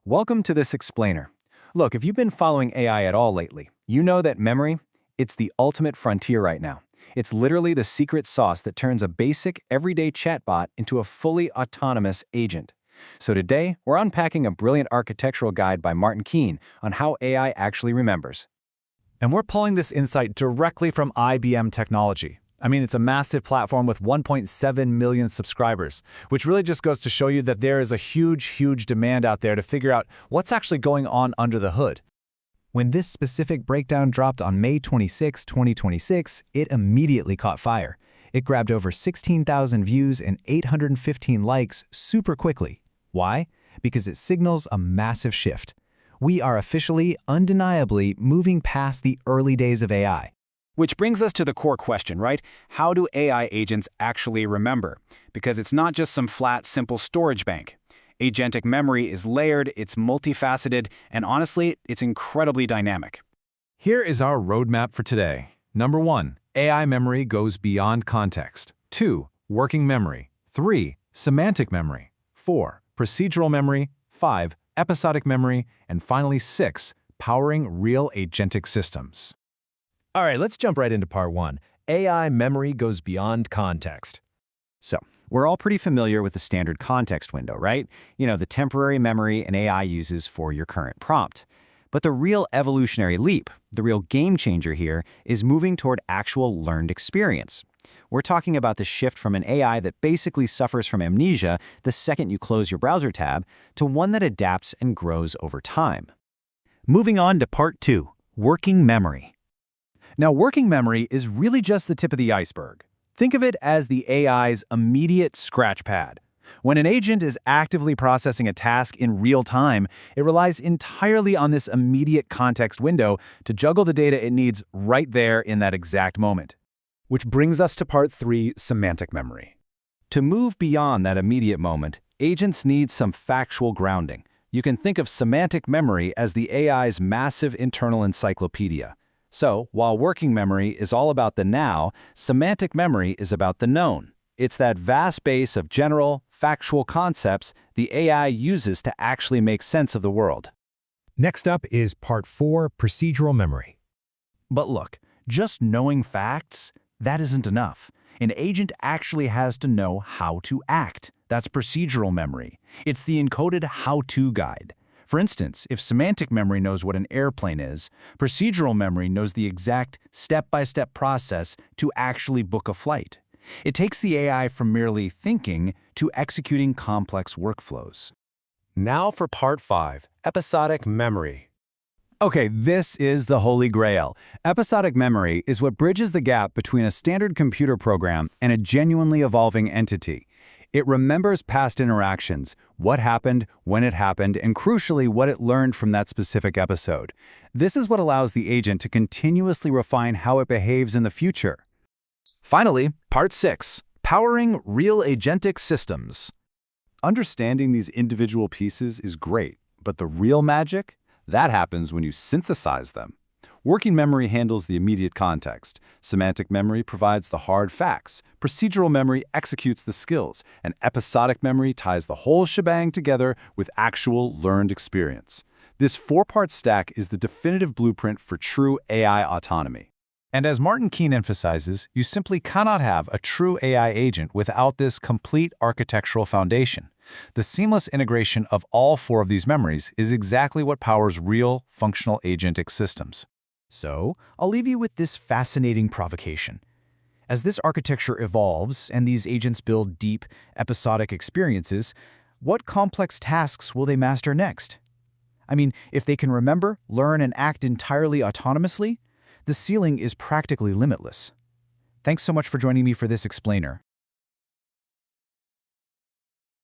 Welcome to this explainer. Look, if you've been following AI at all lately, you know that memory, it's the ultimate frontier right now. It's literally the secret sauce that turns a basic, everyday chatbot into a fully autonomous agent. So today, we're unpacking a brilliant architectural guide by Martin Keene on how AI actually remembers. And we're pulling this insight directly from IBM Technology. It's a massive platform with 1.7 million subscribers, which really just goes to show you that there is a huge demand out there to figure out what's actually going on under the hood. When this specific breakdown dropped on May 26, 2026, it immediately caught fire. It grabbed over 16,000 views and 815 likes super quickly. Why? Because it signals a massive shift. We are officially, undeniably, moving past the early days of AI. Which brings us to the core question, right? How do AI agents actually remember? Because it's not just some flat, simple storage bank. Agentic memory is layered, it's multifaceted, and honestly, it's incredibly dynamic. Here is our roadmap for today. Number 1, AI memory goes beyond context. 2, working memory. 3, semantic memory. 4, procedural memory. 5, episodic memory. And finally 6, powering real agentic systems. All right, let's jump right into part 1. AI memory goes beyond context. So, we're all pretty familiar with the standard context window, right? The temporary memory an AI uses for your current prompt. But the real evolutionary leap, the real game changer here, is moving toward actual learned experience. We're talking about the shift from an AI that basically suffers from amnesia the second you close your browser tab to one that adapts and grows over time. Moving on to part 2, working memory. Now, working memory is really just the tip of the iceberg. Think of it as the AI's immediate scratch pad. When an agent is actively processing a task in real time, it relies entirely on this immediate context window to juggle the data it needs right there in that exact moment. Which brings us to part 3, semantic memory. To move beyond that immediate moment, agents need some factual grounding. You can think of semantic memory as the AI's massive internal encyclopedia. So, while working memory is all about the now, semantic memory is about the known. It's that vast base of general, factual concepts the AI uses to actually make sense of the world. Next up is part 4, procedural memory. But look, just knowing facts, that isn't enough. An agent actually has to know how to act. That's procedural memory. It's the encoded how-to guide. For instance, if semantic memory knows what an airplane is, procedural memory knows the exact step-by-step process to actually book a flight. It takes the AI from merely thinking to executing complex workflows. Now for part 5, episodic memory. Okay, this is the holy grail. Episodic memory is what bridges the gap between a standard computer program and a genuinely evolving entity. It remembers past interactions, what happened, when it happened, and crucially, what it learned from that specific episode. This is what allows the agent to continuously refine how it behaves in the future. Finally, part 6, powering real agentic systems. Understanding these individual pieces is great, but the real magic? That happens when you synthesize them. Working memory handles the immediate context. Semantic memory provides the hard facts. Procedural memory executes the skills. And episodic memory ties the whole shebang together with actual learned experience. This 4-part stack is the definitive blueprint for true AI autonomy. And as Martin Keene emphasizes, you simply cannot have a true AI agent without this complete architectural foundation. The seamless integration of all 4 of these memories is exactly what powers real, functional agentic systems. So, I'll leave you with this fascinating provocation. As this architecture evolves and these agents build deep, episodic experiences, what complex tasks will they master next? If they can remember, learn, and act entirely autonomously, the ceiling is practically limitless. Thanks so much for joining me for this explainer.